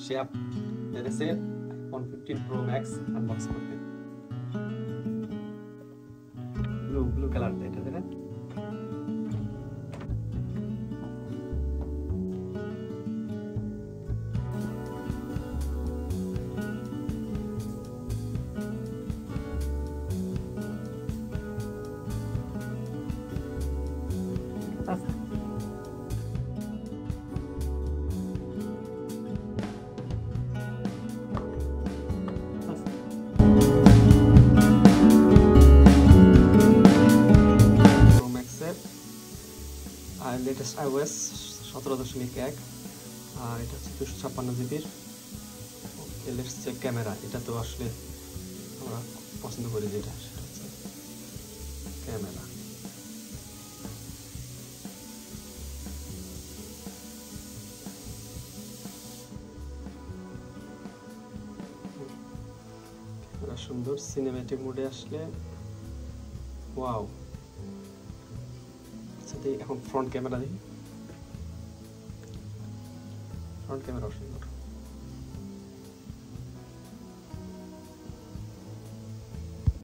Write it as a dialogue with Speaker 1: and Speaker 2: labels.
Speaker 1: সে এসে iPhone 15 Pro Max unbox করবে। Blue কালারটা এটা তাই না? আর লেটেস্ট iOS 17.1 আর এটা হচ্ছে 256 জিবির। ওকে, লেটস চেক ক্যামেরা। এটা তো আসলে আমরা পছন্দ করি যেটা, সেটা হচ্ছে ক্যামেরা। ক্যামেরা সুন্দর, সিনেম্যাটিক মোডে আসলে ওয়াও। এখন ফ্রন্ট ক্যামেরা দেখি, ফ্রন্ট ক্যামেরা সুন্দর।